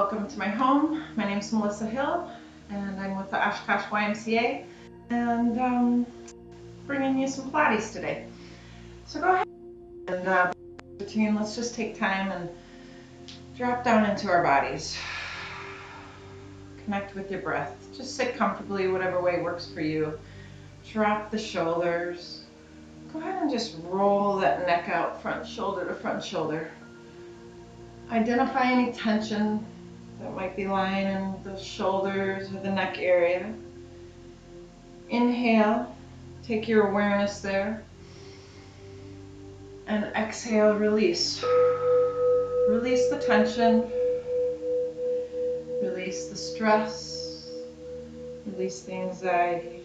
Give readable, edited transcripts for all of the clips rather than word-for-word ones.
welcome to my home. My name is Melissa Hill, and I'm with the Oshkosh YMCA, and bringing you some Pilates today. So go ahead and routine. Let's just take time and drop down into our bodies. Connect with your breath. Just sit comfortably, whatever way works for you. Drop the shoulders. Go ahead and just roll that neck out, front shoulder to front shoulder. Identify any tension that might be lying in the shoulders or the neck area. Inhale, take your awareness there. And exhale, release. Release the tension. Release the stress. Release the anxiety.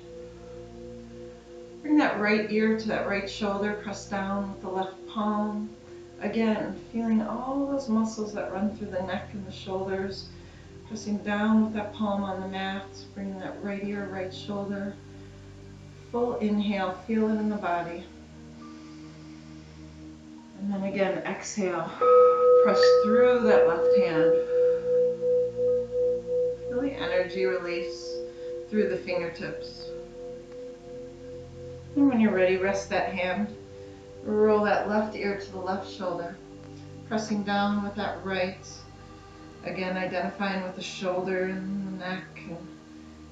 Bring that right ear to that right shoulder. Press down with the left palm. Again, feeling all those muscles that run through the neck and the shoulders. Pressing down with that palm on the mat. Bringing that right ear, right shoulder. Full inhale. Feel it in the body. And then again, exhale. Press through that left hand. Feel the energy release through the fingertips. And when you're ready, rest that hand. Roll that left ear to the left shoulder. Pressing down with that right. Again, identifying with the shoulder and the neck and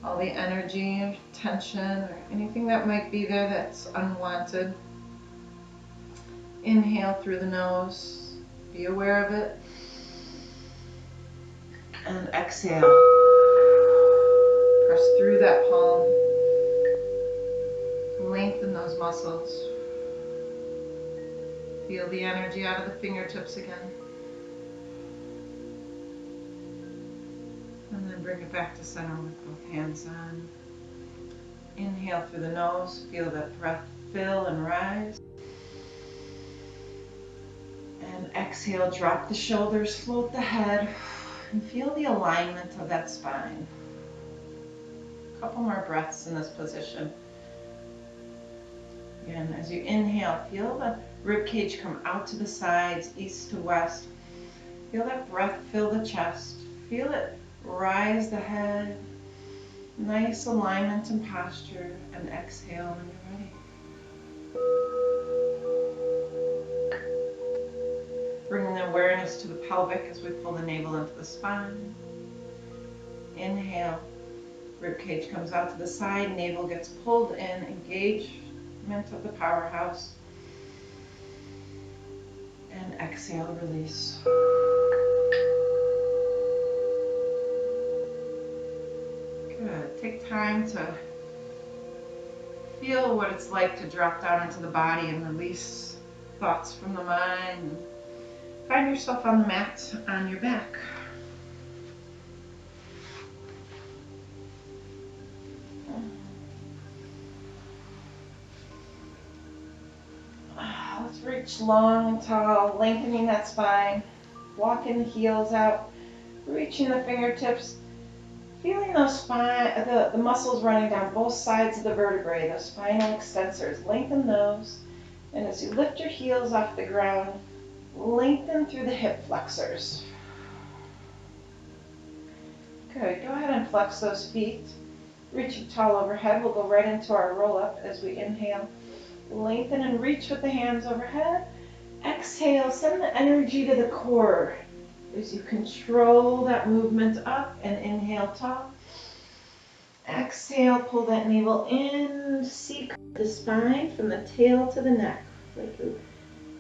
all the energy, tension, or anything that might be there that's unwanted. Inhale through the nose. Be aware of it. And exhale. Press through that palm. Lengthen those muscles. Feel the energy out of the fingertips again. And then bring it back to center with both hands on. Inhale through the nose. Feel that breath fill and rise. And exhale, drop the shoulders, float the head, and feel the alignment of that spine. A couple more breaths in this position. Again, as you inhale, feel the rib cage come out to the sides, east to west. Feel that breath fill the chest. Feel it rise the head. Nice alignment and posture. And exhale when you're ready. Bringing the awareness to the pelvic as we pull the navel into the spine. Inhale. Rib cage comes out to the side. Navel gets pulled in. Engagement of the powerhouse. And exhale, release. Good. Take time to feel what it's like to drop down into the body and release thoughts from the mind. Find yourself on the mat on your back. Let's reach long and tall, lengthening that spine, walking the heels out, reaching the fingertips, feeling those the muscles running down both sides of the vertebrae, those spinal extensors. Lengthen those, and as you lift your heels off the ground, lengthen through the hip flexors. Good. Go ahead and flex those feet. Reaching tall overhead, we'll go right into our roll-up as we inhale. Lengthen and reach with the hands overhead. Exhale, send the energy to the core as you control that movement up and inhale tall. Exhale, pull that navel in, seek the spine from the tail to the neck, like you're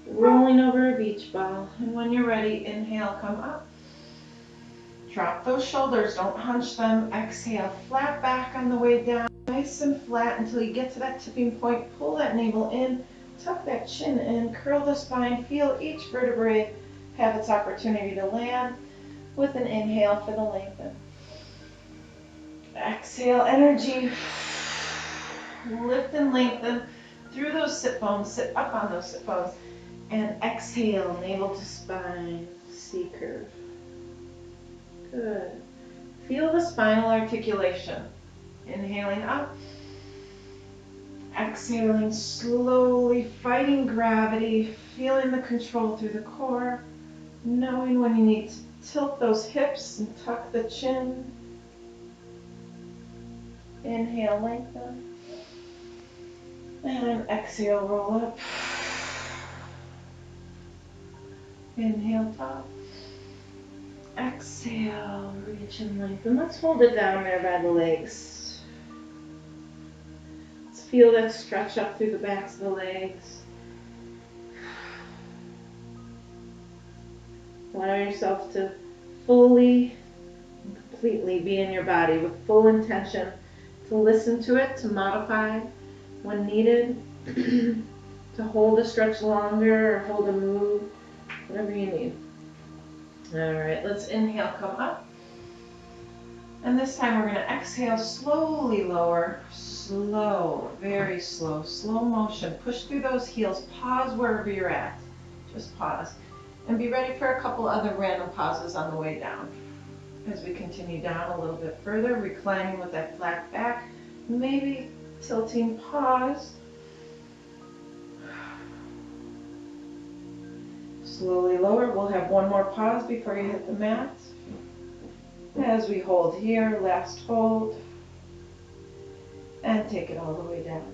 rolling over a beach ball. And when you're ready, inhale, come up. Drop those shoulders, don't hunch them. Exhale, flat back on the way down. Nice and flat until you get to that tipping point. Pull that navel in, tuck that chin in, curl the spine. Feel each vertebrae have its opportunity to land with an inhale for the lengthen. Exhale, energy. Lift and lengthen through those sit bones. Sit up on those sit bones. And exhale, navel to spine, C curve. Good. Feel the spinal articulation. Inhaling up. Exhaling slowly, fighting gravity, feeling the control through the core, knowing when you need to Tilt those hips and tuck the chin. Inhale, lengthen. And exhale, roll up. Inhale, top. Exhale, reach and lengthen. Let's hold it down there by the legs. Let's feel that stretch up through the backs of the legs. Allow yourself to fully and completely be in your body with full intention to listen to it, to modify when needed, to hold a stretch longer or hold a move, whatever you need. All right, let's inhale, come up. And this time we're going to exhale, slowly lower, slow, very slow, slow motion. Push through those heels, pause wherever you're at. Just pause. And be ready for a couple other random pauses on the way down. As we continue down a little bit further, reclining with that flat back, maybe tilting, pause. Slowly lower. We'll have one more pause before you hit the mat. As we hold here, last hold. And take it all the way down.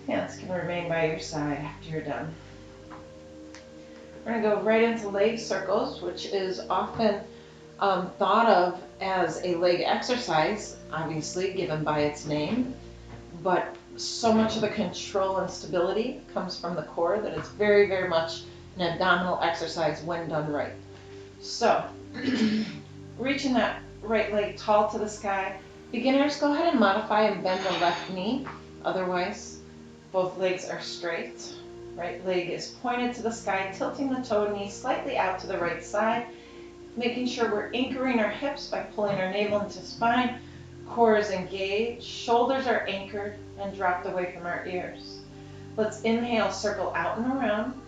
Hands can remain by your side after you're done. We're going to go right into leg circles, which is often thought of as a leg exercise, obviously given by its name, but so much of the control and stability comes from the core that it's very, very much an abdominal exercise when done right. So, reaching that right leg tall to the sky. Beginners, go ahead and modify and bend the left knee. Otherwise, both legs are straight. Right leg is pointed to the sky, tilting the toe knee slightly out to the right side, making sure we're anchoring our hips by pulling our navel into spine. Core is engaged, shoulders are anchored and dropped away from our ears. Let's inhale, circle out and around,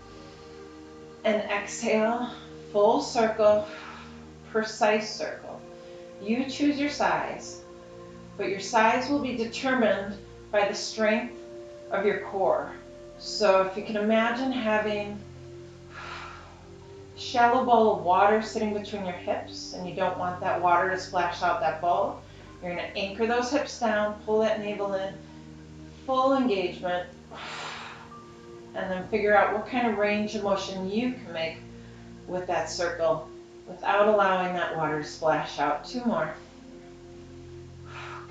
and exhale, full circle, precise circle. You choose your size, but your size will be determined by the strength of your core. So if you can imagine having a shallow bowl of water sitting between your hips and you don't want that water to splash out that bowl, you're going to anchor those hips down, pull that navel in, full engagement, and then figure out what kind of range of motion you can make with that circle without allowing that water to splash out. Two more.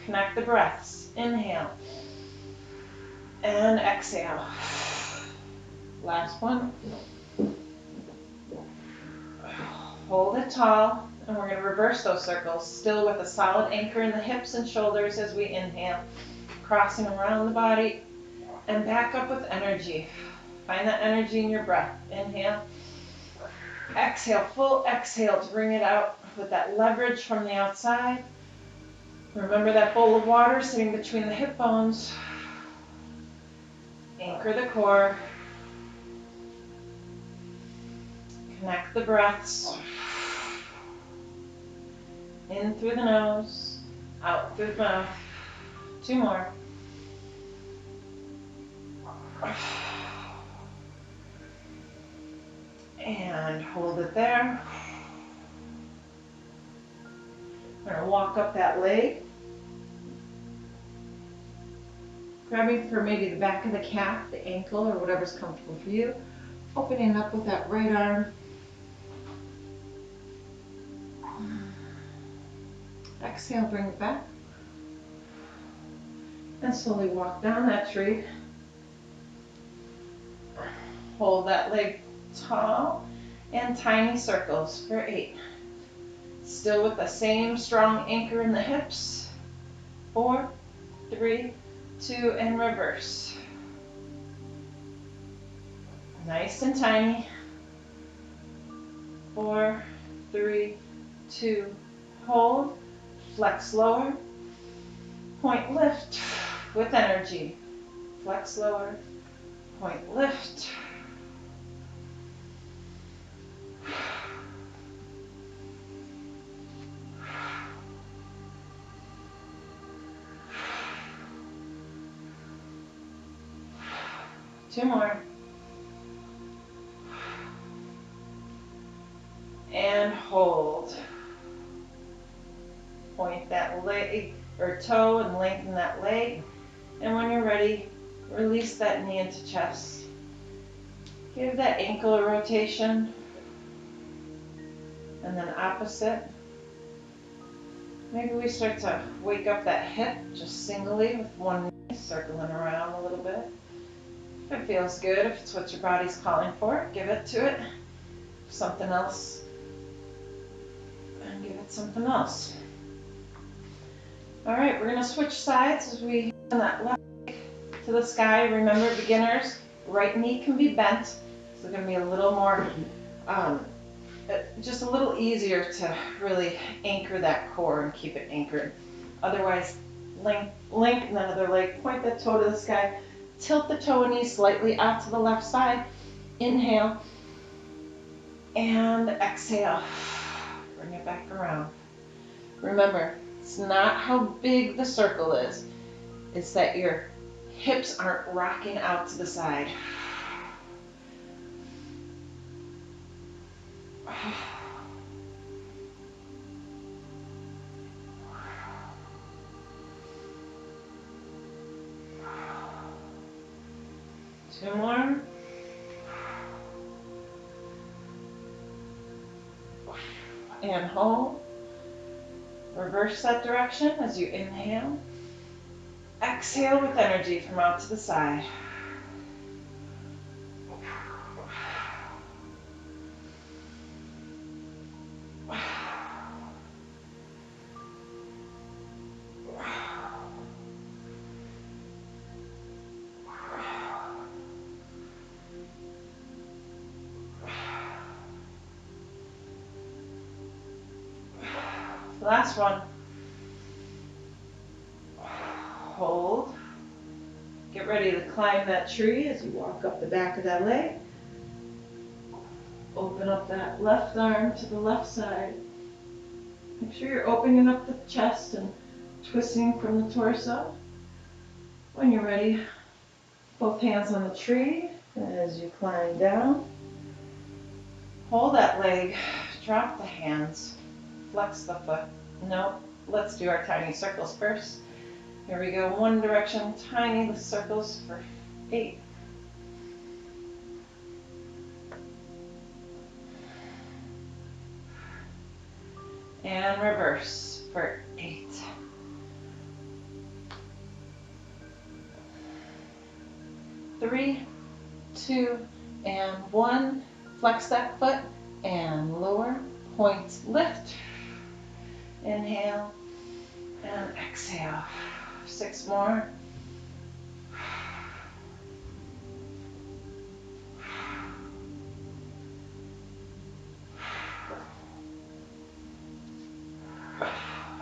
Connect the breaths. Inhale and exhale. Last one. Hold it tall, and we're going to reverse those circles, still with a solid anchor in the hips and shoulders as we inhale, crossing around the body, and back up with energy. Find that energy in your breath. Inhale. Exhale, full exhale to bring it out with that leverage from the outside. Remember that bowl of water sitting between the hip bones. Anchor the core. Connect the breaths. In through the nose, out through the mouth. Two more. And hold it there. We're going to walk up that leg. Grabbing for maybe the back of the calf, the ankle, or whatever's comfortable for you. Opening up with that right arm. Exhale, bring it back. And slowly walk down that tree. Hold that leg tall and tiny circles for 8. Still with the same strong anchor in the hips. 4, 3, 2, and reverse. Nice and tiny. 4, 3, 2, hold. Flex lower. Point lift with energy. Flex lower. Point lift. Two more. And and hold. Point that leg or toe and lengthen that leg. And when you're ready, release that knee into chest. Give that ankle a rotation. And then opposite. Maybe we start to wake up that hip just singly with one knee circling around a little bit. If it feels good, if it's what your body's calling for, give it to it. Something else, and give it something else. All right, we're gonna switch sides as we hand that left leg to the sky. Remember, beginners, right knee can be bent. So it's gonna be a little more, just a little easier to really anchor that core and keep it anchored. Otherwise, lengthen that other leg, point that toe to the sky, tilt the toe and knee slightly out to the left side. Inhale and exhale. Bring it back around. Remember, it's not how big the circle is. It's that your hips aren't rocking out to the side. Two more. And hold. Reverse that direction as you inhale. Exhale with energy from out to the side. Last one. Hold. Get ready to climb that tree as you walk up the back of that leg. Open up that left arm to the left side. Make sure you're opening up the chest and twisting from the torso. When you're ready, both hands on the tree as you climb down. Hold that leg, drop the hands, flex the foot. No, let's do our tiny circles first. Here we go, one direction, tiny circles for 8. And reverse for 8. 3, 2, and 1. Flex that foot and lower, point, lift. Inhale and exhale. 6 more.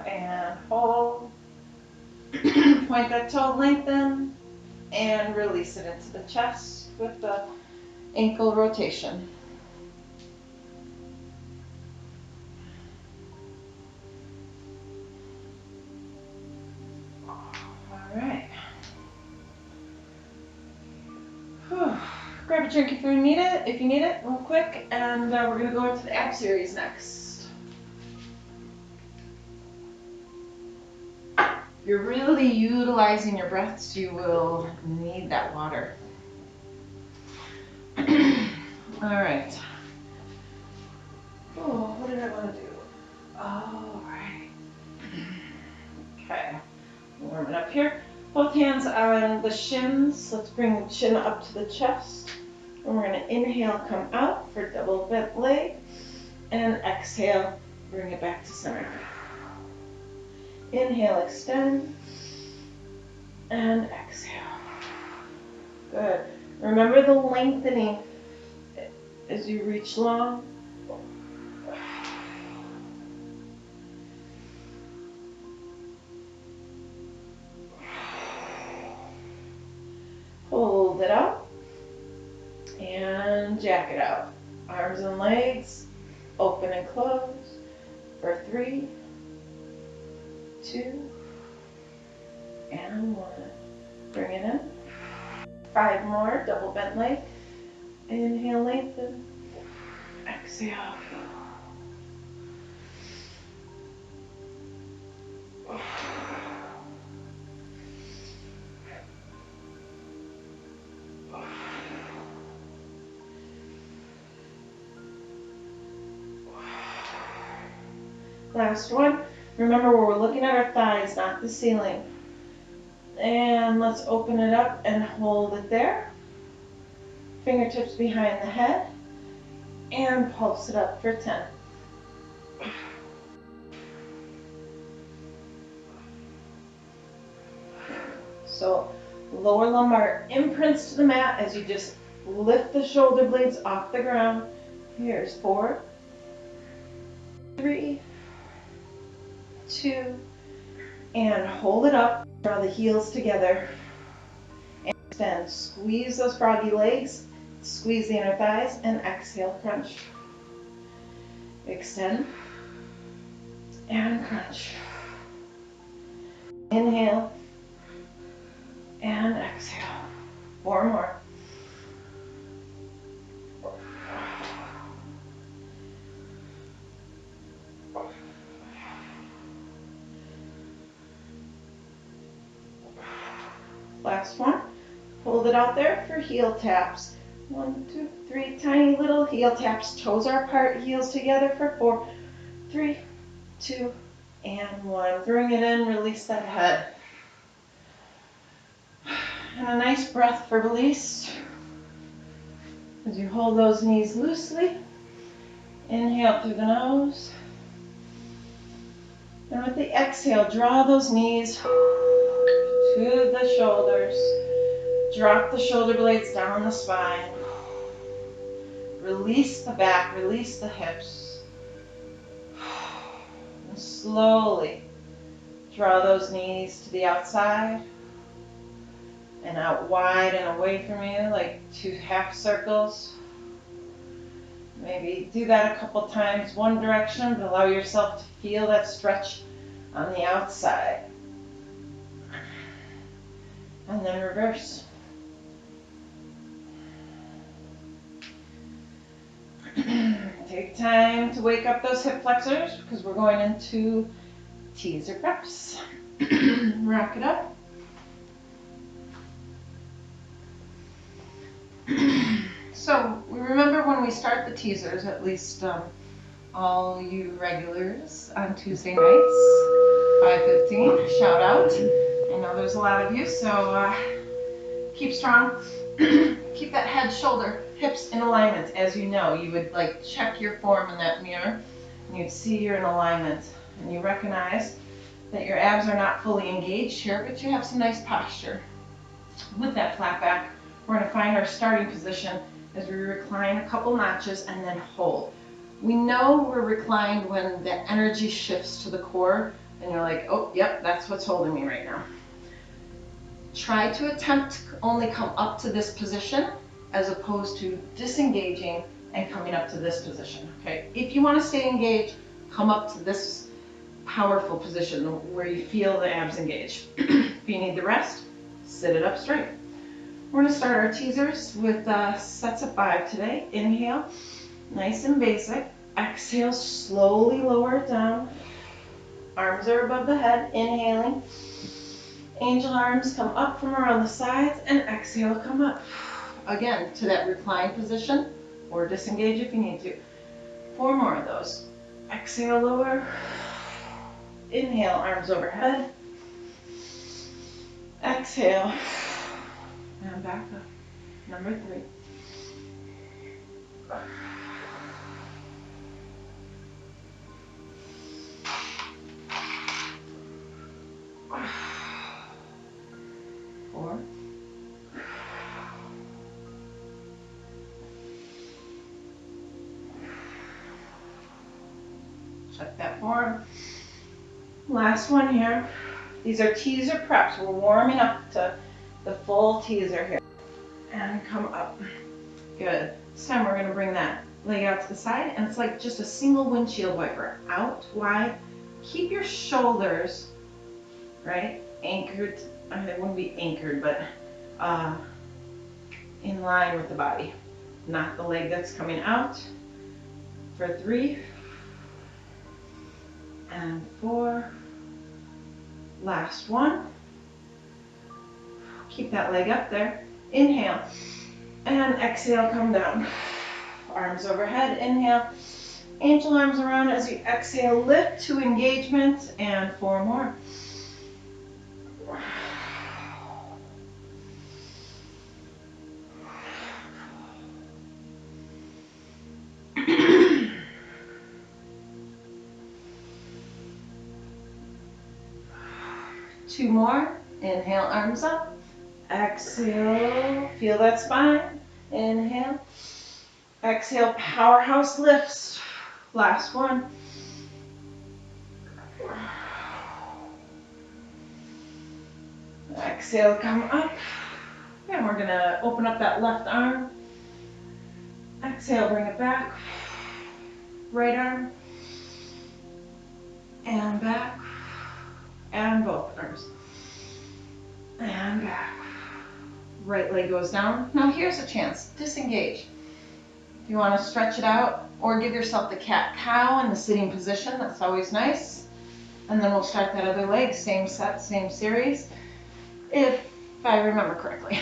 And hold. Point that toe, lengthen, and release it into the chest with the ankle rotation. All right. Whew. Grab a drink if you need it, real quick, and we're gonna go into the ab series next. If you're really utilizing your breaths, you will need that water. All right. Oh, what did I want to do? All right. Okay. Warm it up here. Both hands on the shins. Let's bring the chin up to the chest. And we're going to inhale, come out for double bent leg. And exhale, bring it back to center. Inhale, extend. And exhale. Good. Remember the lengthening as you reach long. Hold it up and jack it out. Arms and legs open and close for 3, 2, and 1. Bring it in. 5 more, double bent leg. Inhale, lengthen. Exhale. Last one. Remember, we're looking at our thighs, not the ceiling. And let's open it up and hold it there. Fingertips behind the head. And pulse it up for 10. So lower lumbar imprints to the mat as you just lift the shoulder blades off the ground. Here's 4, 3, 2, and hold it up. Draw the heels together. And extend. Squeeze those froggy legs. Squeeze the inner thighs and exhale, crunch. Extend and crunch. Inhale and exhale. 4 more. Last one. Hold it out there for heel taps. 1, 2, 3, tiny little heel taps. Toes are apart, heels together for 4, 3, 2, and 1. Bring it in, release that head. And a nice breath for release. As you hold those knees loosely. Inhale through the nose. And with the exhale, draw those knees to the shoulders. Drop the shoulder blades down the spine. Release the back, release the hips. And slowly draw those knees to the outside and out wide and away from you, like 2 half circles. Maybe do that a couple times, one direction, but allow yourself to feel that stretch on the outside. And then reverse. Take time to wake up those hip flexors because we're going into teaser preps. Rock it up. So we remember when we start the teasers, at least all you regulars on Tuesday nights, 5:15, shout out. I know there's a lot of you, so keep strong. Keep that head, shoulder, hips in alignment. As you know, you would like check your form in that mirror and you'd see you're in alignment. And you recognize that your abs are not fully engaged here, but you have some nice posture. With that flat back, we're going to find our starting position as we recline a couple notches and then hold. We know we're reclined when the energy shifts to the core and you're like, oh, yep, that's what's holding me right now. Try to attempt to only come up to this position as opposed to disengaging and coming up to this position, okay? If you want to stay engaged, come up to this powerful position where you feel the abs engaged. If you need the rest, sit it up straight. We're going to start our teasers with sets of 5 today. Inhale, nice and basic. Exhale, slowly lower it down. Arms are above the head, inhaling. Angel arms come up from around the sides and exhale, come up. Again, to that reclined position or disengage if you need to. 4 more of those. Exhale, lower. Inhale, arms overhead. Exhale. And back up. Number 3. 4. Check that form. Last one here. These are teaser preps. We're warming up to the full teaser here. And come up. Good. This time we're going to bring that leg out to the side, and it's like just a single windshield wiper. Out, wide. Keep your shoulders, right, anchored. It wouldn't be anchored, but in line with the body. Not the leg that's coming out. For 3. And 4. Last one. Keep that leg up there. Inhale. And exhale, come down. Arms overhead, inhale. Angel arms around as you exhale, lift to engagement, and 4 more. Two more. Inhale, arms up. Exhale, feel that spine. Inhale. Exhale, powerhouse lifts. Last one. Exhale, come up. And we're gonna open up that left arm. Exhale, bring it back. Right arm. And back. And both arms. And back. Right leg goes down. Now here's a chance. Disengage. If you want to stretch it out or give yourself the cat-cow in the sitting position, that's always nice. And then we'll start that other leg. Same set, same series, if I remember correctly.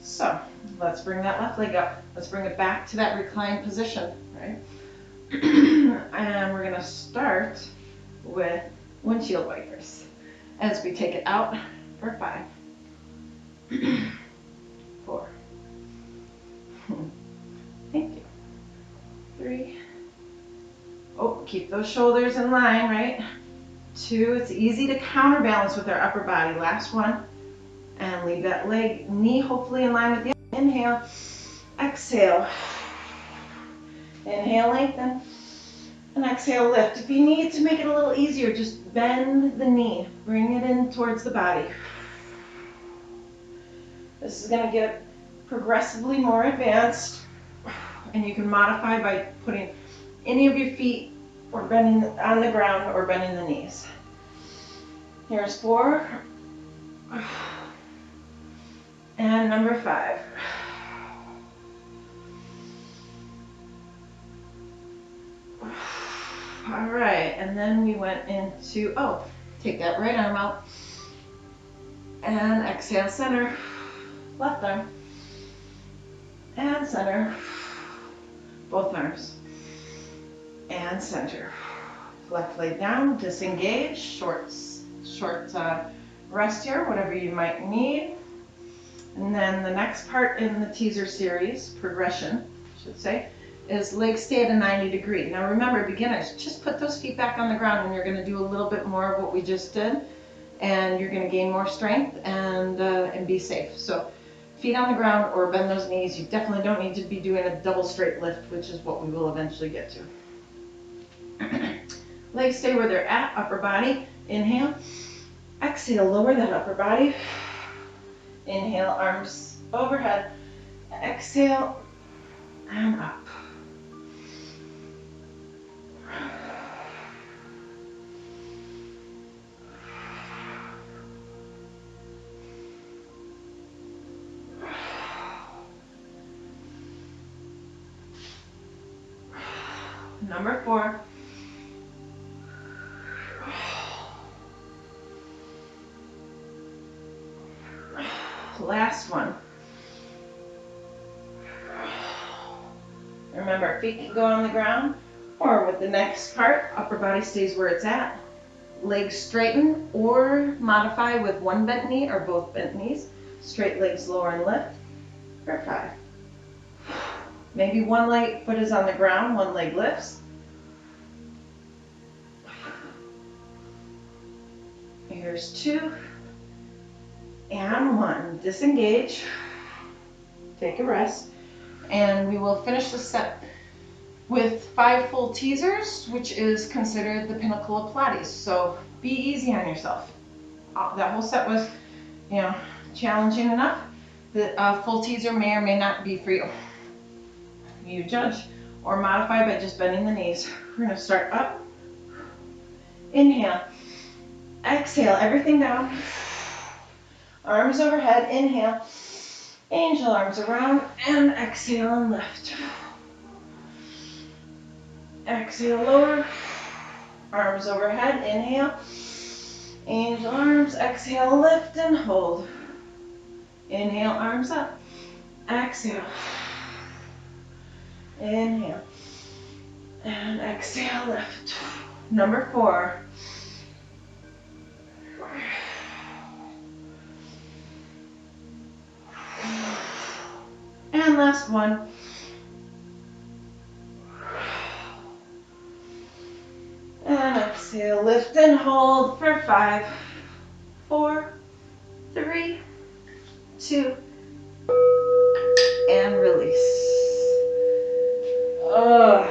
So let's bring that left leg up. Let's bring it back to that reclined position, right? And we're going to start with windshield wipers as we take it out for 5, 4. Thank you. 3. Oh, keep those shoulders in line, right? 2. It's easy to counterbalance with our upper body. Last one. And leave that leg, knee hopefully in line with the other. Inhale. Exhale. Inhale, lengthen. And exhale, lift. If you need to make it a little easier, just bend the knee. Bring it in towards the body. This is going to get progressively more advanced. And you can modify by putting any of your feet or bending on the ground or bending the knees. Here's 4. And number 5. All right, and then we went into, take that right arm out. And exhale, center. Left arm. And center. Both arms. And center. Left leg down, disengage, short rest here, whatever you might need. And then the next part in the teaser series, progression, I should say, is legs stay at a 90 degree. Now remember, beginners, just put those feet back on the ground and you're going to do a little bit more of what we just did, and you're going to gain more strength and be safe. So feet on the ground or bend those knees. You definitely don't need to be doing a double straight lift, which is what we will eventually get to. Legs stay where they're at, upper body. Inhale. Exhale, lower that upper body. Inhale, arms overhead. Exhale, and up. Number 4. Last one. Remember, feet can go on the ground, or with the next part, upper body stays where it's at. Legs straighten or modify with one bent knee or both bent knees. Straight legs lower and lift for 5. Maybe one leg foot is on the ground, one leg lifts. Here's 2 and 1. Disengage. Take a rest. And we will finish the set with 5 full teasers, which is considered the pinnacle of Pilates. So be easy on yourself. That whole set was, challenging enough. The full teaser may or may not be for you. You judge or modify by just bending the knees. We're going to start up. Inhale. Exhale, everything down. Arms overhead. Inhale. Angel arms around. And exhale and lift. Exhale, lower. Arms overhead. Inhale. Angel arms, exhale, lift and hold. Inhale, arms up. Exhale. Inhale. And exhale, lift. Number 4. And last one. And exhale, lift and hold for 5, 4, 3, 2, and release. All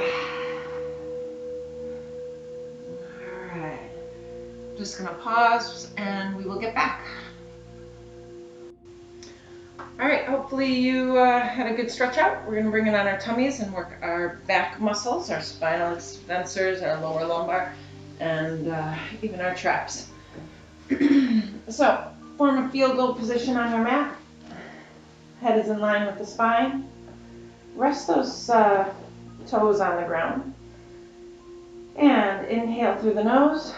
right. Just gonna pause and we will get back. All right, hopefully you had a good stretch out. We're gonna bring it on our tummies and work our back muscles, our spinal extensors, our lower lumbar, and even our traps. So, form a field goal position on your mat. Head is in line with the spine. Rest those toes on the ground. And inhale through the nose.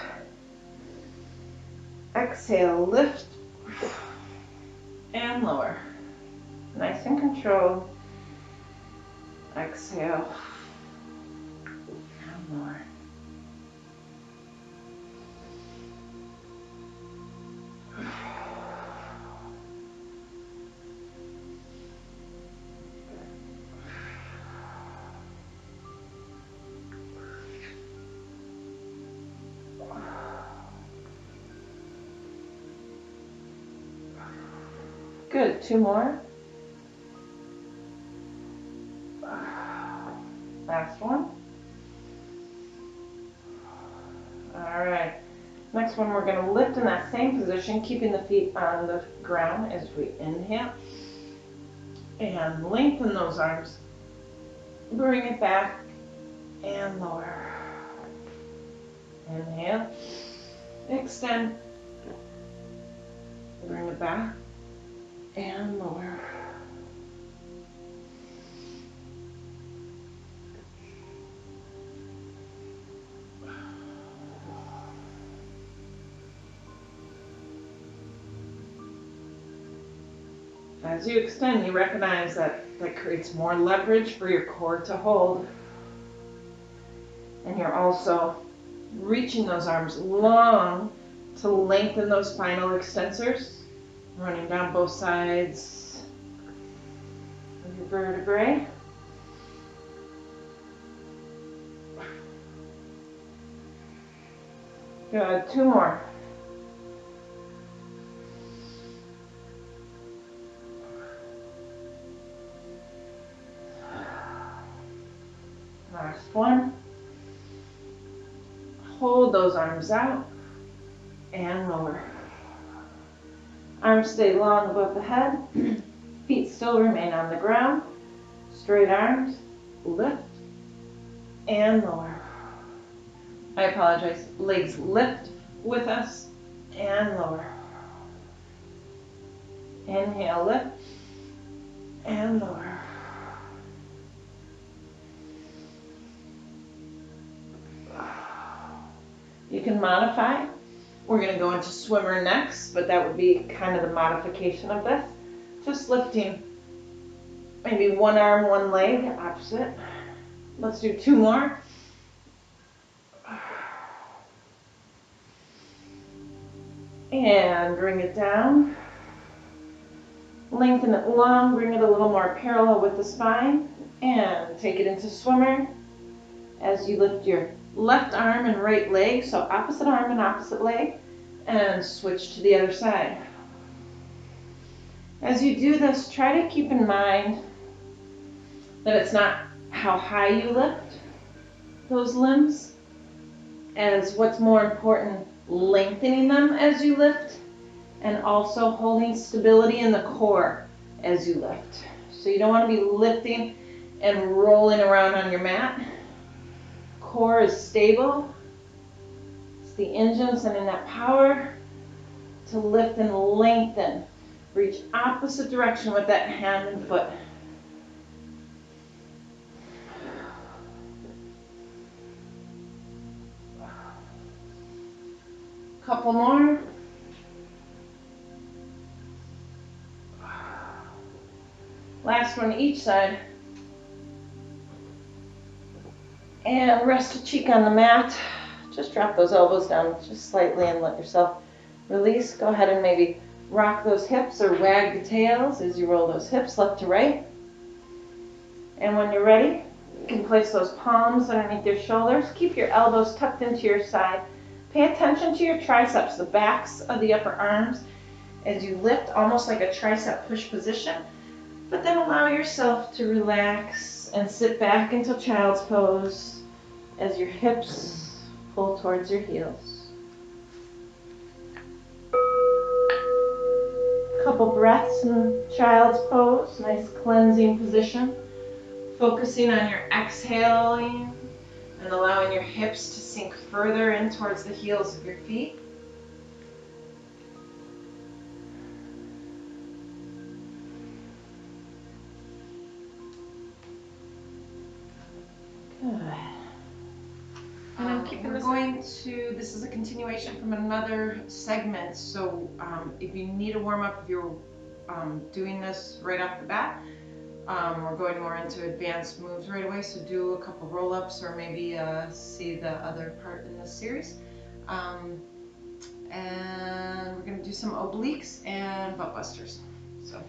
Exhale, lift and lower. Nice and controlled. Exhale and lower. Good, 2 more. Last one. All right. Next one, we're going to lift in that same position, keeping the feet on the ground as we inhale. And lengthen those arms. Bring it back and lower. Inhale. Extend. Bring it back and lower. As you extend, you recognize that creates more leverage for your core to hold. And you're also reaching those arms long to lengthen those spinal extensors, running down both sides of your vertebrae. Good, 2 more. Last one. Hold those arms out and lower. Arms stay long above the head. Feet still remain on the ground. Straight arms, lift and lower. I apologize. Legs lift with us and lower. Inhale, lift and lower. You can modify. We're going to go into swimmer next, but that would be kind of the modification of this. Just lifting maybe one arm, one leg, opposite. Let's do 2 more. And bring it down. Lengthen it long, bring it a little more parallel with the spine, and take it into swimmer as you lift your left arm and right leg, so opposite arm and opposite leg, and switch to the other side. As you do this, try to keep in mind that it's not how high you lift those limbs, as what's more important, lengthening them as you lift, and also holding stability in the core as you lift. So you don't want to be lifting and rolling around on your mat. Core is stable. It's the engine sending that power to lift and lengthen. Reach opposite direction with that hand and foot. Couple more. Last one each side. And rest a cheek on the mat. Just drop those elbows down just slightly and let yourself release. Go ahead and maybe rock those hips or wag the tails as you roll those hips left to right. And when you're ready, you can place those palms underneath your shoulders. Keep your elbows tucked into your side. Pay attention to your triceps, the backs of the upper arms, as you lift, almost like a tricep push position. But then allow yourself to relax and sit back into child's pose as your hips pull towards your heels. Couple breaths in child's pose, nice cleansing position. Focusing on your exhaling and allowing your hips to sink further in towards the heels of your feet. Good. And I'm keeping this going to, this is a continuation from another segment, so if you need a warm-up, if you're doing this right off the bat, we're going more into advanced moves right away, so do a couple roll-ups or maybe see the other part in this series. And we're going to do some obliques and butt busters. So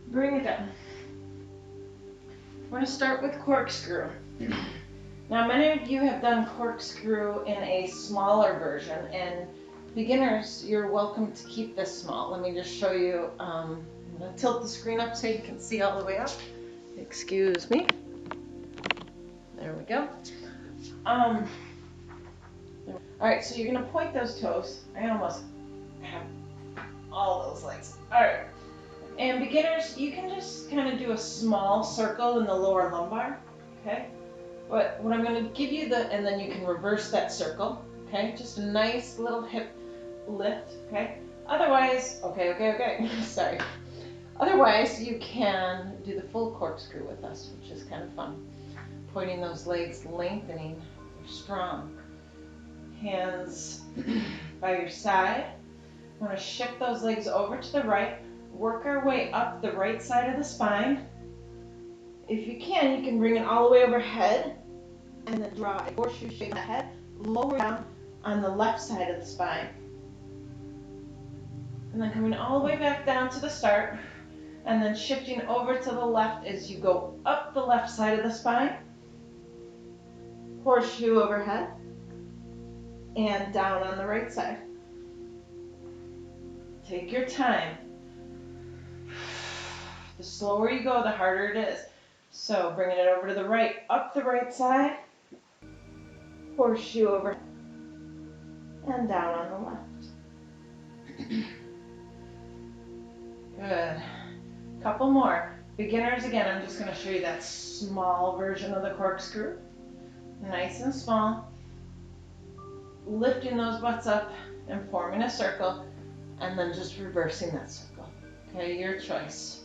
bring it down. We're going to start with corkscrew. Now, many of you have done corkscrew in a smaller version, and beginners, you're welcome to keep this small. Let me just show you. I'm going to tilt the screen up so you can see all the way up. Excuse me. There we go. All right, so you're going to point those toes. I almost have all those legs. All right. And beginners, you can just kind of do a small circle in the lower lumbar, okay? But what I'm going to give you and then you can reverse that circle, okay? Just a nice little hip lift, okay? Otherwise, okay. Sorry. Otherwise, you can do the full corkscrew with us, which is kind of fun. Pointing those legs, lengthening, they're strong. Hands by your side. We're going to shift those legs over to the right. Work our way up the right side of the spine. If you can bring it all the way overhead and then draw a horseshoe shape of the head, lower down on the left side of the spine. And then coming all the way back down to the start, and then shifting over to the left as you go up the left side of the spine, horseshoe overhead, and down on the right side. Take your time. The slower you go, the harder it is. So bringing it over to the right, up the right side, horseshoe over, and down on the left. Good. Couple more. Beginners, again, I'm just going to show you that small version of the corkscrew. Nice and small. Lifting those butts up and forming a circle, and then just reversing that circle. Okay, your choice.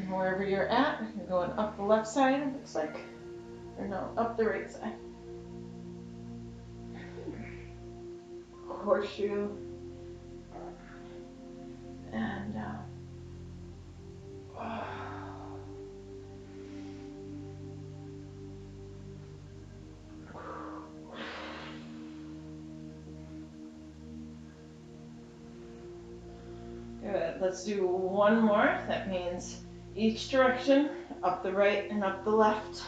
Wherever you're at, you're going up the left side, it looks like, or no, up the right side. Horseshoe, and down. Good, let's do one more. That means each direction, up the right and up the left.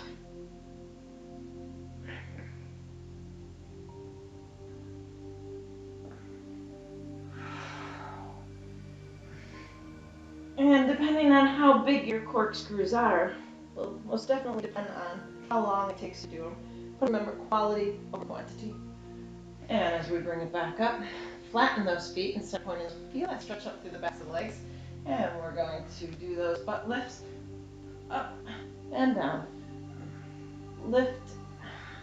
And depending on how big your corkscrews are, will most definitely depend on how long it takes to do them. But remember, quality over quantity. And as we bring it back up, flatten those feet instead of pointing. Feel that stretch up through the backs of the legs. And we're going to do those butt lifts up and down. Lift,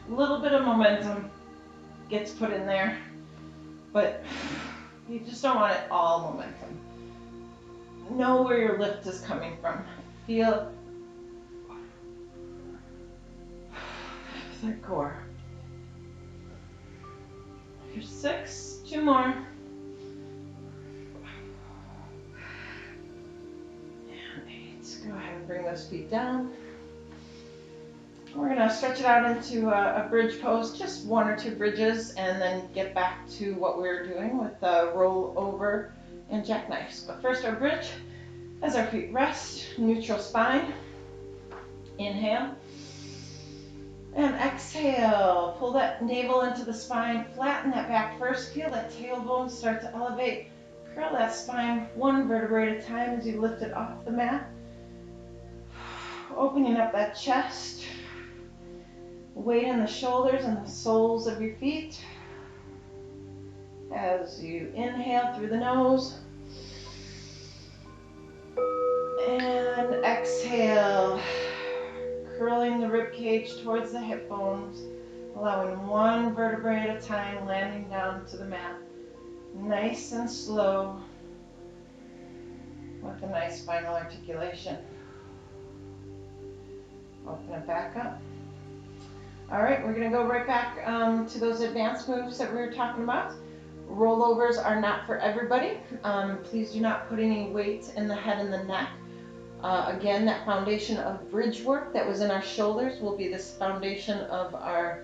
a little bit of momentum gets put in there, but you just don't want it all momentum. Know where your lift is coming from. Feel that core. For 6, 2 more. And 8. Go ahead and bring those feet down. We're going to stretch it out into a bridge pose, just 1 or 2 bridges, and then get back to what we were doing with the roll over and jackknives. But first our bridge, as our feet rest, neutral spine. Inhale. And exhale. Pull that navel into the spine, flatten that back first, feel that tailbone start to elevate. Curl that spine 1 vertebrae at a time as you lift it off the mat. Opening up that chest. Weight in the shoulders and the soles of your feet. As you inhale through the nose. And exhale. Curling the rib cage towards the hip bones. Allowing 1 vertebrae at a time, landing down to the mat. Nice and slow. With a nice spinal articulation. Open it back up. All right, we're going to go right back to those advanced moves that we were talking about. Rollovers are not for everybody. Please do not put any weight in the head and the neck. Again, that foundation of bridge work that was in our shoulders will be this foundation of our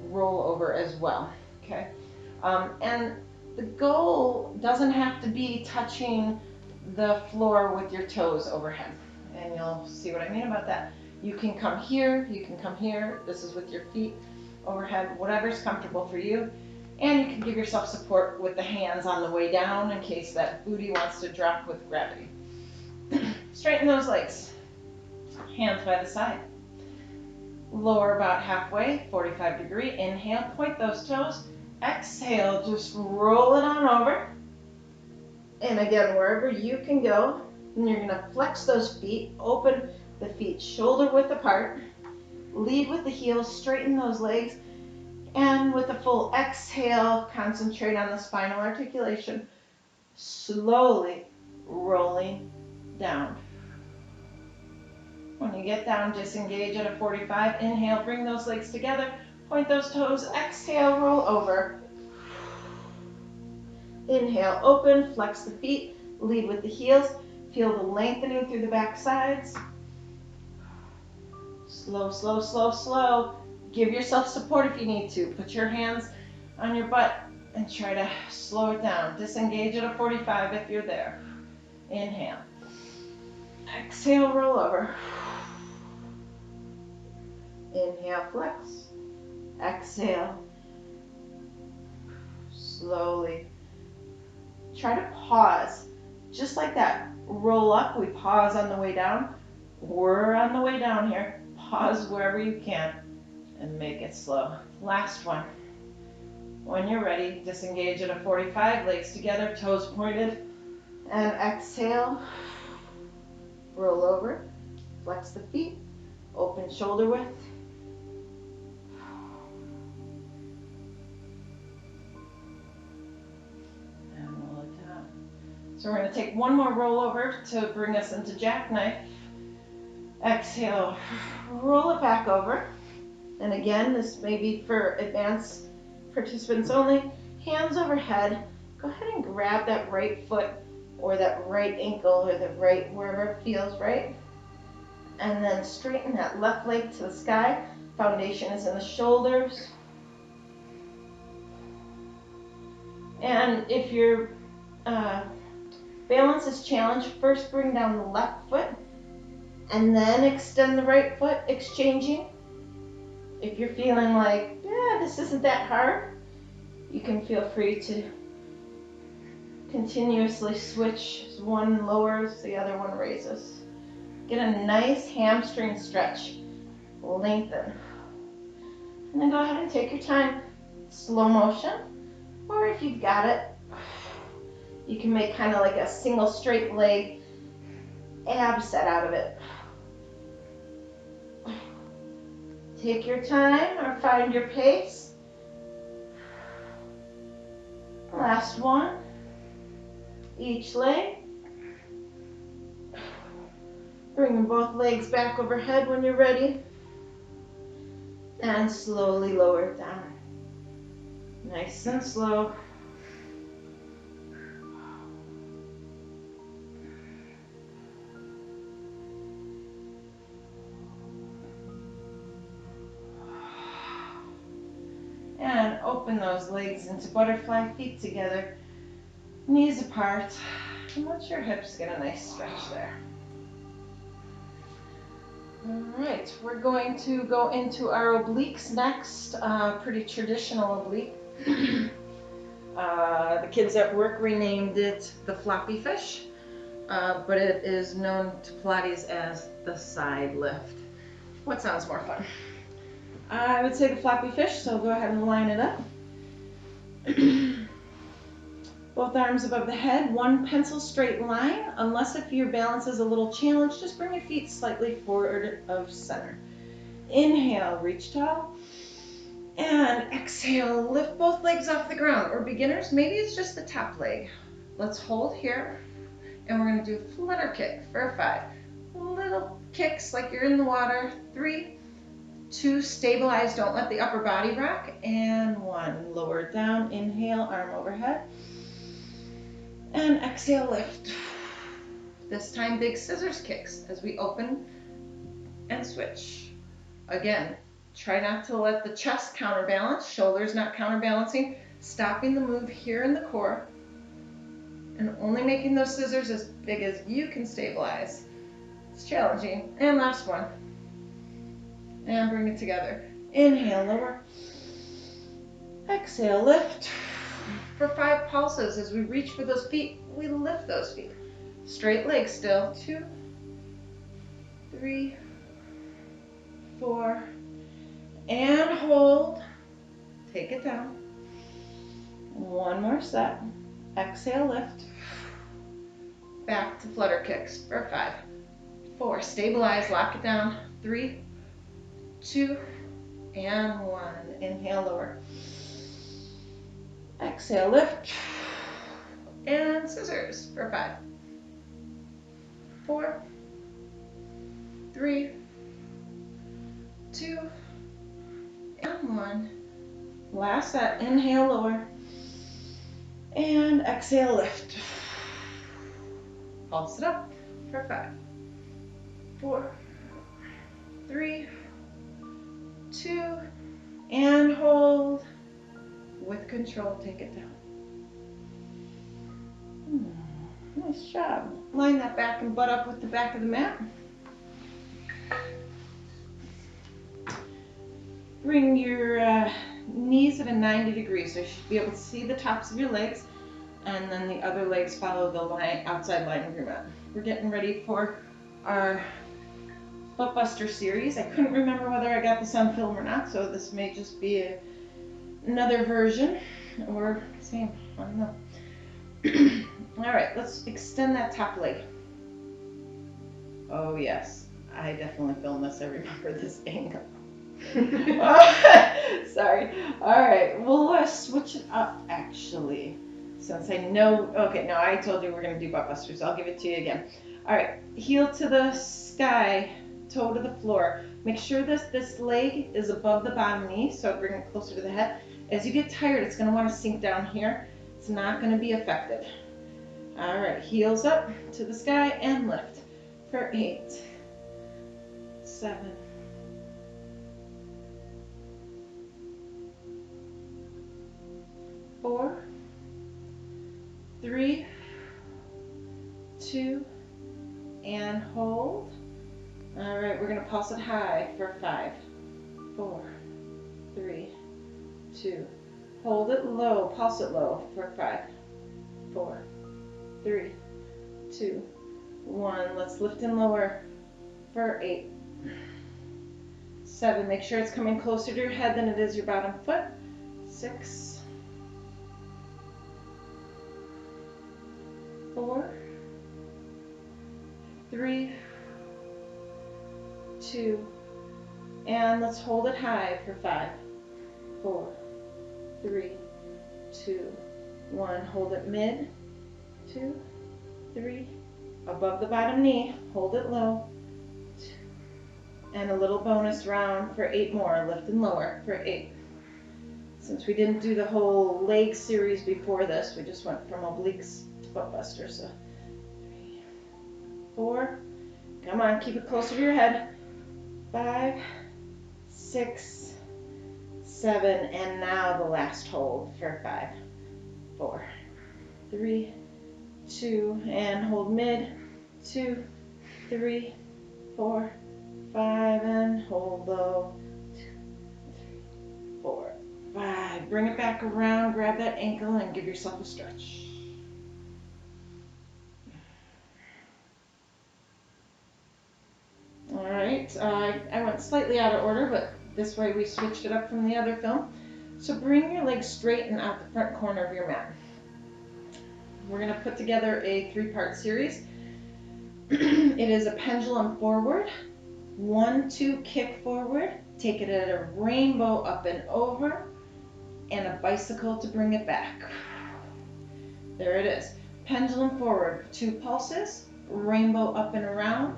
rollover as well. Okay, and the goal doesn't have to be touching the floor with your toes overhead, and you'll see what I mean about that. You can come here, you can come here. This is with your feet overhead, whatever's comfortable for you. And you can give yourself support with the hands on the way down in case that booty wants to drop with gravity. Straighten those legs. Hands by the side. Lower about halfway, 45 degree. Inhale, point those toes. Exhale, just roll it on over. And again, wherever you can go. And you're going to flex those feet, open the feet shoulder width apart. Lead with the heels, straighten those legs. And with a full exhale, concentrate on the spinal articulation. Slowly rolling down. When you get down, disengage at a 45. Inhale, bring those legs together. Point those toes. Exhale, roll over. Inhale, open, flex the feet. Lead with the heels. Feel the lengthening through the back sides. Slow, slow, slow, slow. Give yourself support if you need to. Put your hands on your butt and try to slow it down. Disengage at a 45 if you're there. Inhale. Exhale, roll over. Inhale, flex. Exhale. Slowly. Try to pause. Just like that. Roll up. We pause on the way down. We're on the way down here. Pause wherever you can and make it slow. Last one. When you're ready, disengage at a 45. Legs together, toes pointed. And exhale. Roll over. Flex the feet. Open shoulder width. And roll it down. So we're going to take one more roll over to bring us into jackknife. Exhale. Roll it back over. And again, this may be for advanced participants only. Hands overhead. Go ahead and grab that right foot or that right ankle or the right, wherever it feels right. And then straighten that left leg to the sky. Foundation is in the shoulders. And if your balance is challenged, first bring down the left foot and then extend the right foot, exchanging. If you're feeling like, yeah, this isn't that hard, you can feel free to continuously switch. One lowers, the other one raises. Get a nice hamstring stretch. Lengthen. And then go ahead and take your time. Slow motion. Or if you've got it, you can make kind of like a single straight leg ab set out of it. Take your time or find your pace. Last one. Each leg. Bring both legs back overhead when you're ready. And slowly lower it down. Nice and slow. open those legs into butterfly, feet together, knees apart, and let your hips get a nice stretch there. All right, we're going to go into our obliques next, pretty traditional oblique. The kids at work renamed it the floppy fish, but it is known to Pilates as the side lift. What sounds more fun? I would say the floppy fish, so go ahead and line it up. Both arms above the head, one pencil straight line. Unless if your balance is a little challenged, just bring your feet slightly forward of center. Inhale, reach tall. And exhale, lift both legs off the ground. Or beginners, maybe it's just the top leg. Let's hold here. And we're going to do a flutter kick for 5. Little kicks like you're in the water. 3, 2, stabilize, don't let the upper body rock. And 1, lower it down. Inhale, arm overhead. And exhale, lift. This time, big scissors kicks as we open and switch. Again, try not to let the chest counterbalance, shoulders not counterbalancing, stopping the move here in the core, and only making those scissors as big as you can stabilize. It's challenging. And last one. And bring it together. Inhale, lower. Exhale, lift. For 5 pulses, as we reach for those feet, we lift those feet. Straight legs still. 2, 3, 4, and hold. Take it down. One more set. Exhale, lift. Back to flutter kicks for 5, 4, stabilize, lock it down. 3, 2, and 1. Inhale, lower. Exhale, lift. And scissors for 5, 4, 3, 2, and 1. Last set. Inhale, lower. And exhale, lift. Pulse it up for 5, 4, 3, 2, and hold. With control, take it down. Nice job. Line that back and butt up with the back of the mat. Bring your knees at a 90 degrees, so you should be able to see the tops of your legs, and then the other legs follow the line, outside line of your mat. We're getting ready for our Butt Buster series. I couldn't remember whether I got this on film or not, so this may just be another version or same. I don't know. All right, let's extend that top leg. Oh yes, I definitely filmed this. I remember this angle. Sorry. All right, well, let's switch it up actually. Since I know, okay, no, I told you we're gonna do butt busters. I'll give it to you again. All right, heel to the sky, toe to the floor. Make sure this leg is above the bottom knee, so bring it closer to the head. As you get tired, it's gonna wanna sink down here. It's not gonna be effective. All right, heels up to the sky and lift for 8, 7, 4, 3, 2, and hold. All right, we're gonna pulse it high for 5, 4, 3, 2. Hold it low, pulse it low for 5, 4, 3, 2, 1. Let's lift and lower for 8, 7. Make sure it's coming closer to your head than it is your bottom foot. 6, 4, 3, 2, and let's hold it high for 5, 4, 3, 2, 1. Hold it mid. 2, 3, above the bottom knee. Hold it low. 2, and a little bonus round for 8 more. Lift and lower for 8. Since we didn't do the whole leg series before this, we just went from obliques to butt busters. So 3, 4. Come on, keep it closer to your head. 5, 6, 7, and now the last hold for 5, 4, 3, 2, and hold mid, 2, 3, 4, 5, and hold low, 2, 3, 4, 5. Bring it back around, grab that ankle, and give yourself a stretch. All right, I went slightly out of order, but this way we switched it up from the other film. So bring your legs straight and out the front corner of your mat. We're going to put together a 3-part series. It is a pendulum forward, 1, 2 kick forward, take it at a rainbow up and over, and a bicycle to bring it back. There it is. Pendulum forward, 2 pulses, rainbow up and around,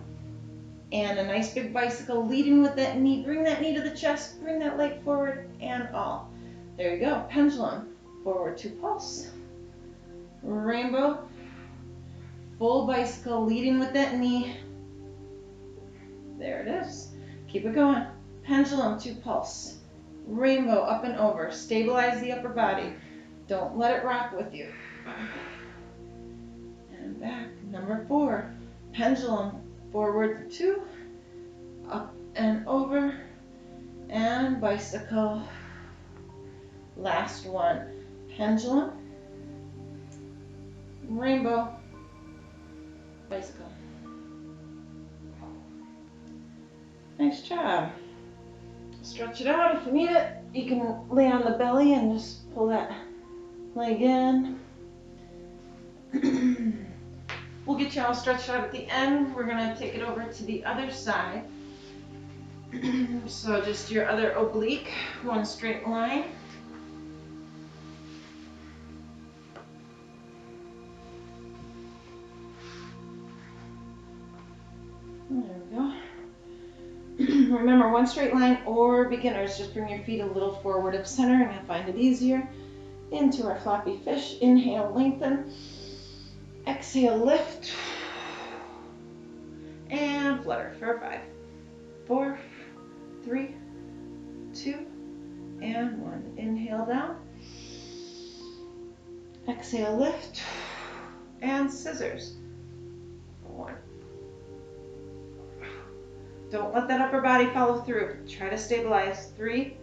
and a nice big bicycle leading with that knee. Bring that knee to the chest, bring that leg forward, and all. There you go. Pendulum forward, 2 pulse, rainbow, full bicycle leading with that knee. There it is. Keep it going. Pendulum, 2 pulse, rainbow up and over. Stabilize the upper body. Don't let it rock with you. And back. Number 4. Pendulum forward, 2, up and over, and bicycle. Last one. Pendulum, rainbow, bicycle. Nice job. Stretch it out if you need it. You can lay on the belly and just pull that leg in. We'll get you all stretched out at the end. We're going to take it over to the other side. So just your other oblique, one straight line. There we go. Remember, one straight line or beginners, just bring your feet a little forward of center and you'll find it easier. Into our floppy fish. Inhale, lengthen. Exhale, lift. And flutter for 5, 4, 3, 2, and 1. Inhale down. Exhale, lift. And scissors. 1. Don't let that upper body follow through. Try to stabilize. 3,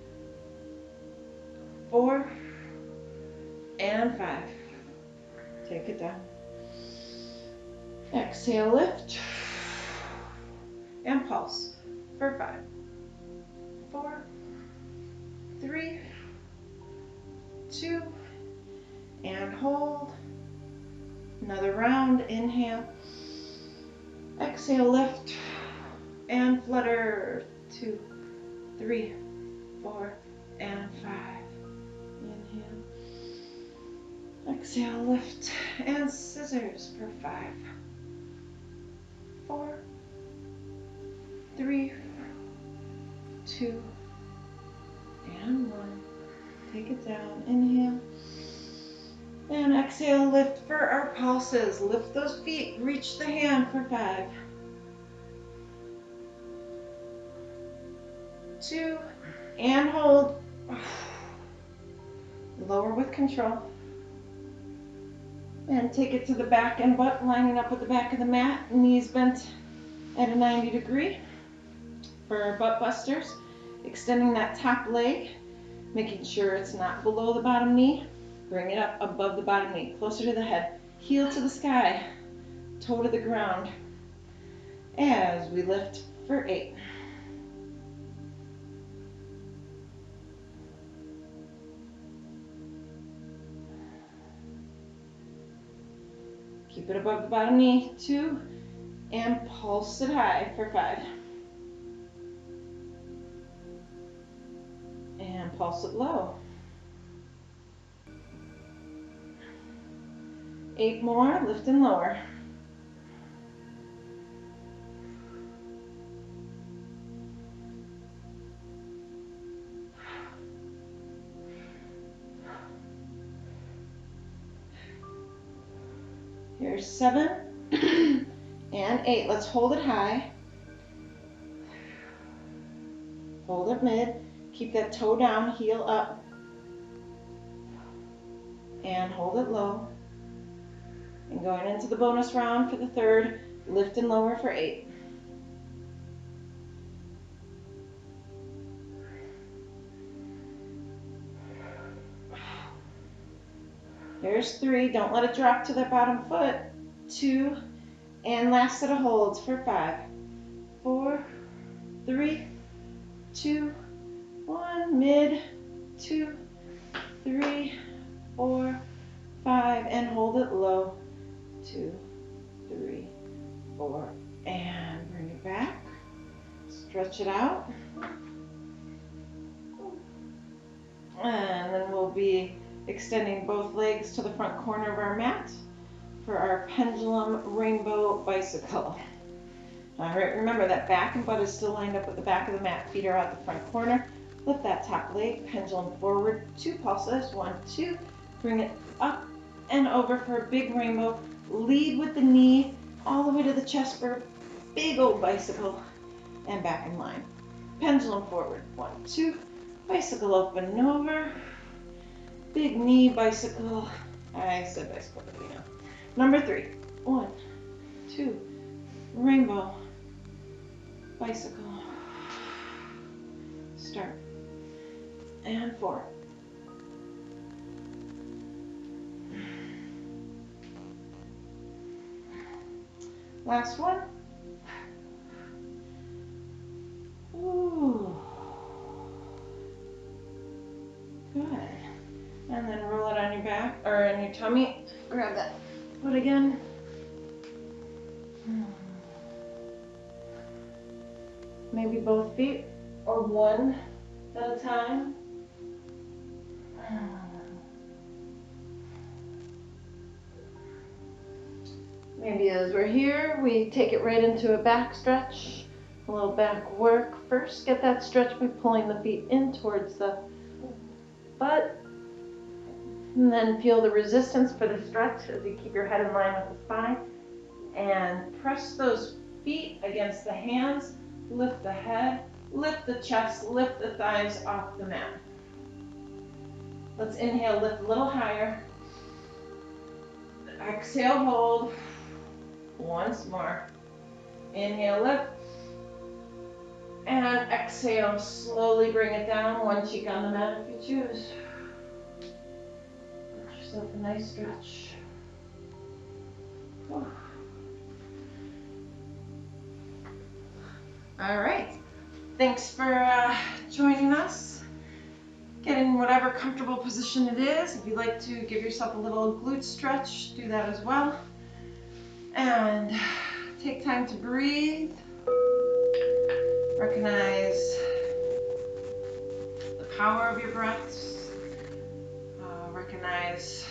4, and 5. Take it down. Exhale, lift. And pulse for 5, 4, 3, 2, and hold. Another round. Inhale. Exhale, lift. And flutter. 2, 3, 4, and 5. Inhale. Exhale, lift. And scissors for 5, 4, 3, 2, and 1. Take it down. Inhale. And exhale, lift for our pulses. Lift those feet. Reach the hand for 5, 2, and hold. Lower with control. And take it to the back and butt, lining up with the back of the mat. Knees bent at a 90 degree for our butt busters. Extending that top leg, making sure it's not below the bottom knee. Bring it up above the bottom knee, closer to the head. Heel to the sky, toe to the ground. As we lift for 8. Keep it above the bottom knee. 2, and pulse it high for 5. And pulse it low. 8 more, lift and lower. Here's 7 and 8. Let's hold it high. Hold it mid. Keep that toe down, heel up. And hold it low. And going into the bonus round for the third, lift and lower for 8. There's 3. Don't let it drop to that bottom foot. 2. And last set of holds for 5, 4, 3, 2, 1. Mid. 2, 3, 4, 5. And hold it low. 2, 3, 4. And bring it back. Stretch it out. And then we'll be extending both legs to the front corner of our mat for our pendulum rainbow bicycle. All right, remember that back and butt is still lined up with the back of the mat. Feet are out the front corner. Lift that top leg, pendulum forward, 2 pulses, 1, 2. Bring it up and over for a big rainbow. Lead with the knee all the way to the chest for a big old bicycle and back in line. Pendulum forward, 1, 2. Bicycle open and over. Big knee bicycle. I said bicycle, but you know. Number 3. 1, 2. Rainbow. Bicycle. Start. And 4. Last one. Ooh. Good. And then roll it on your back or on your tummy. Grab that foot again. Maybe both feet or one at a time. Maybe as we're here, we take it right into a back stretch. A little back work. First, get that stretch by pulling the feet in towards the butt. And then feel the resistance for the stretch as you keep your head in line with the spine. And press those feet against the hands. Lift the head, lift the chest, lift the thighs off the mat. Let's inhale, lift a little higher. Exhale, hold. Once more. Inhale, lift. And exhale, slowly bring it down, one cheek on the mat if you choose. Get yourself a nice stretch. All right. Thanks for joining us. Get in whatever comfortable position it is. If you'd like to give yourself a little glute stretch, do that as well. And take time to breathe. Recognize the power of your breaths. Recognize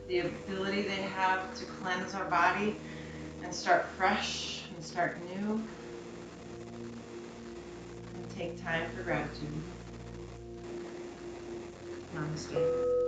the ability they have to cleanse our body and start fresh and start new. And take time for gratitude. Namaste.